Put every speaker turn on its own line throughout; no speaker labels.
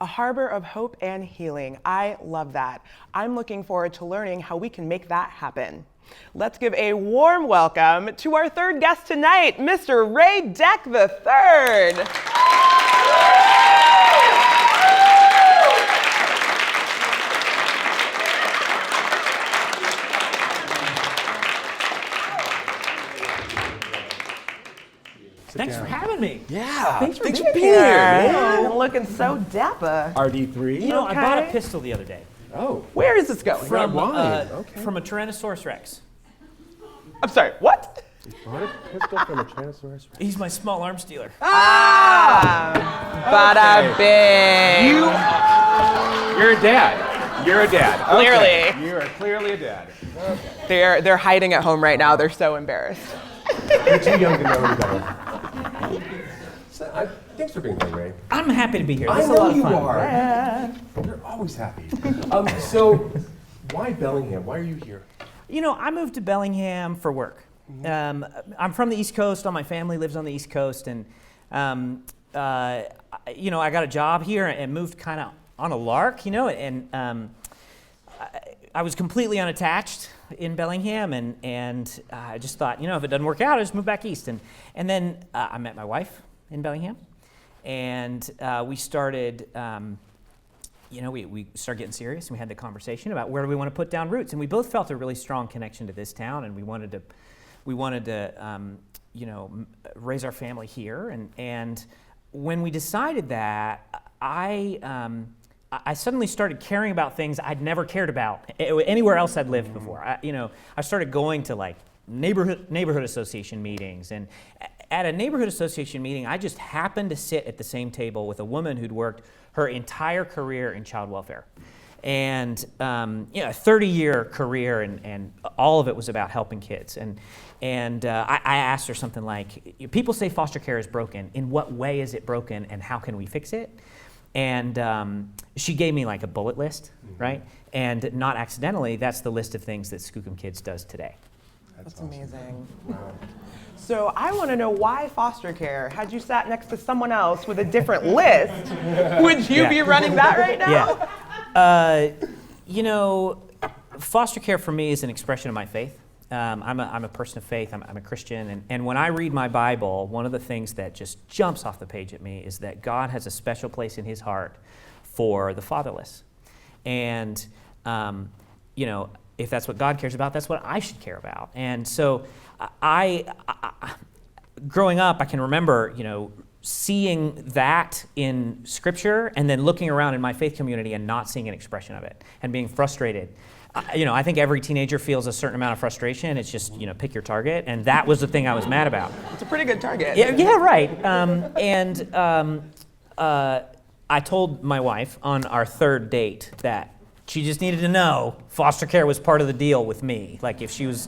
A harbor of hope and healing. I love that. I'm looking forward to learning how we can make that happen. Let's give a warm welcome to our third guest tonight, Mr. Ray Deck III.
Thanks for having me.
Yeah.
Thanks for being
here.
here.
Yeah.
Looking so dapper.
RD3.
You know, I bought a pistol the other day.
Oh.
Where is this going?
From
From
a Tyrannosaurus Rex.
I'm sorry, what?
You bought a pistol from a Tyrannosaurus Rex?
He's my small arms dealer.
Bada bing.
You're a dad. You're a dad.
Clearly.
Okay. You are clearly a dad.
They're hiding at home right now. They're so embarrassed.
You're too young to know any better. So, thanks for being here, Ray.
I'm happy to be here.
I
This is a
know
lot of
you
fun.
are.
Yeah.
You're always happy. So, why Bellingham? Why are you here?
You know, I moved to Bellingham for work. I'm from the East Coast. All my family lives on the East Coast, and you know, I got a job here and moved kind of on a lark. You know, and I was completely unattached in Bellingham, and I just thought, you know, if it doesn't work out, I just move back east. And then I met my wife in Bellingham, and we started, you know, we started getting serious, and we had the conversation about where do we want to put down roots, and we both felt a really strong connection to this town, and we wanted to, you know, raise our family here, and when we decided that, I suddenly started caring about things I'd never cared about anywhere else I'd lived before. I started going to like neighborhood association meetings, and at a neighborhood association meeting, I just happened to sit at the same table with a woman who'd worked her entire career in child welfare, and you know, a 30-year career, and all of it was about helping kids. And I asked her something like, "People say foster care is broken. In what way is it broken, and how can we fix it?" And she gave me like a bullet list, right? And not accidentally, that's the list of things that Skookum Kids does today.
That's awesome. Amazing. Wow. So I want to know why foster care. Had you sat next to someone else with a different list, would you be running that right now?
Yeah. You know, foster care for me is an expression of my faith. I'm a person of faith. I'm a Christian, and when I read my Bible, one of the things that just jumps off the page at me is that God has a special place in His heart for the fatherless, and you know, if that's what God cares about, that's what I should care about. And so, growing up, I can remember, you know, seeing that in Scripture, and then looking around in my faith community and not seeing an expression of it, and being frustrated. You know, I think every teenager feels a certain amount of frustration. It's just, you know, pick your target, and that was the thing I was mad about.
It's a pretty good target.
Yeah, right. I told my wife on our third date that she just needed to know foster care was part of the deal with me. Like, if she was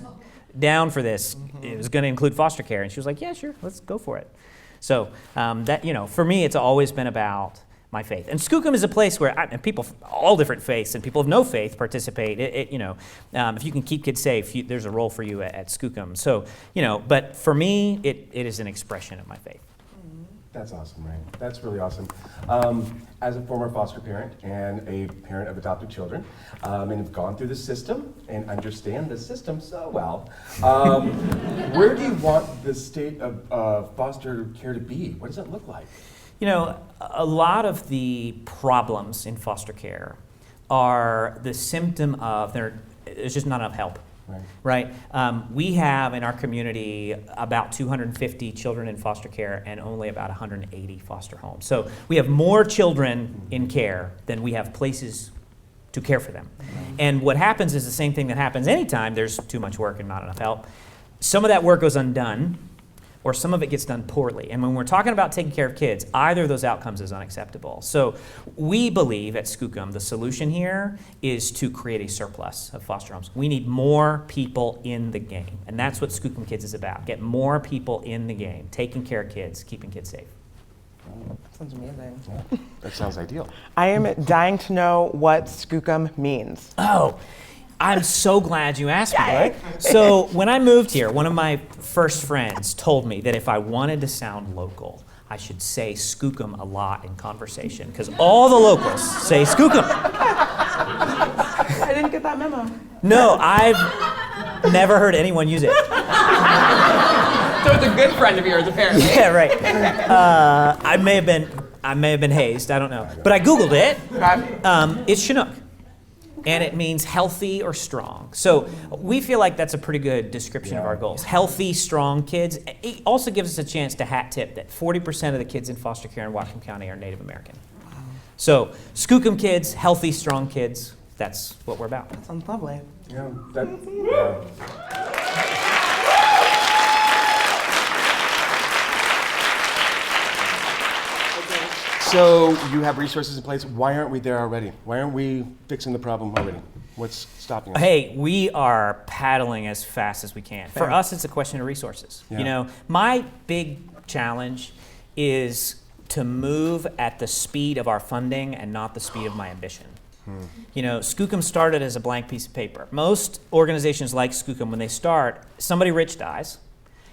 down for this, it was going to include foster care, and she was like, "Yeah, sure, let's go for it." So that, you know, for me, it's always been about my faith. And Skookum is a place where and people of all different faiths and people of no faith participate. You know, if you can keep kids safe, there's a role for you at Skookum. So, you know, but for me, it is an expression of my faith.
That's awesome, Ray. That's really awesome. As a former foster parent and a parent of adopted children, and have gone through the system and understand the system so well, where do you want the state of foster care to be? What does that look like?
You know, a lot of the problems in foster care are the symptom of there's just not enough help. Right? We have in our community about 250 children in foster care and only about 180 foster homes. So we have more children in care than we have places to care for them. And what happens is the same thing that happens anytime there's too much work and not enough help. Some of that work goes undone, or some of it gets done poorly. And when we're talking about taking care of kids, either of those outcomes is unacceptable. So we believe at Skookum the solution here is to create a surplus of foster homes. We need more people in the game. And that's what Skookum Kids is about. Get more people in the game, taking care of kids, keeping kids safe.
Sounds amazing.
Yeah, that sounds ideal.
I am dying to know what Skookum means.
Oh, I'm so glad you asked me that. So when I moved here, one of my first friends told me that if I wanted to sound local, I should say Skookum a lot in conversation because all the locals say Skookum.
I didn't get that memo.
No, I've never heard anyone use it.
So it's a good friend of yours, apparently.
Yeah, right. I may have been hazed. I don't know, but I Googled it.
Okay.
It's Chinook, and it means healthy or strong. So we feel like that's a pretty good description of our goals. Healthy, strong kids. It also gives us a chance to hat tip that 40% of the kids in foster care in Whatcom County are Native American. So Skookum kids, healthy, strong kids. That's what we're about.
That sounds lovely.
Yeah, So you have resources in place. Why aren't we there already? Why aren't we fixing the problem already? What's stopping us?
Hey, we are paddling as fast as we can. For us, it's a question of resources.
Yeah.
You know, my big challenge is to move at the speed of our funding and not the speed of my ambition. You know, Skookum started as a blank piece of paper. Most organizations like Skookum, when they start, somebody rich dies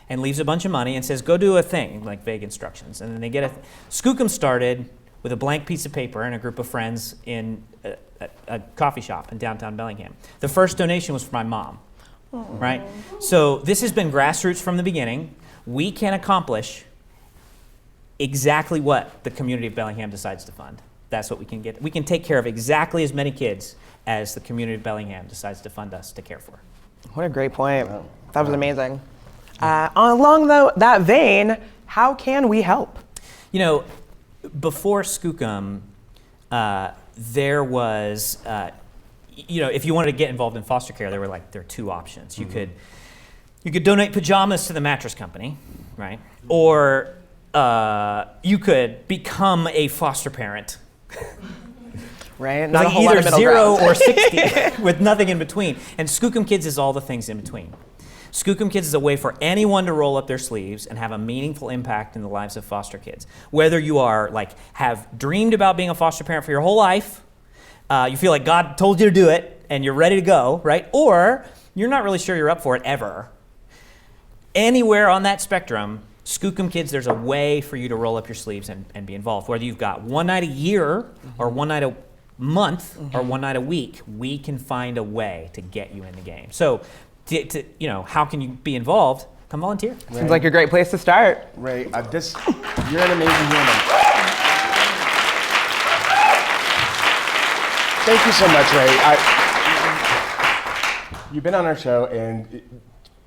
and leaves a bunch of money and says, go do a thing, like vague instructions. And then they get a... Skookum started with a blank piece of paper and a group of friends in a coffee shop in downtown Bellingham. The first donation was for my mom, right? So this has been grassroots from the beginning. We can accomplish exactly what the community of Bellingham decides to fund. That's what we can get. We can take care of exactly as many kids as the community of Bellingham decides to fund us to care for.
What a great point. That was amazing. Along that vein, how can we help?
You know, before Skookum, there was, you know, if you wanted to get involved in foster care, there were two options. You could donate pajamas to the mattress company, right? Or you could become a foster parent.
Right? Not a
Like
whole lot
either
of middle
0
ground.
or 60 with nothing in between. And Skookum Kids is all the things in between. Skookum Kids is a way for anyone to roll up their sleeves and have a meaningful impact in the lives of foster kids. Whether you are have dreamed about being a foster parent for your whole life, you feel like God told you to do it and you're ready to go, right? Or you're not really sure you're up for it ever. Anywhere on that spectrum, Skookum Kids, there's a way for you to roll up your sleeves and be involved. Whether you've got one night a year or one night a month or one night a week, we can find a way to get you in the game. So, you know, how can you be involved? Come volunteer.
Seems like a great place to start.
Ray, you're an amazing human. Thank you so much, Ray. You've been on our show, and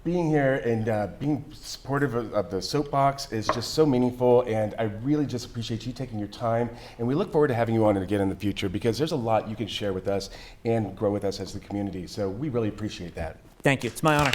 being here and being supportive of the soapbox is just so meaningful, and I really just appreciate you taking your time, and we look forward to having you on again in the future because there's a lot you can share with us and grow with us as the community, so we really appreciate that.
Thank you. It's my honor.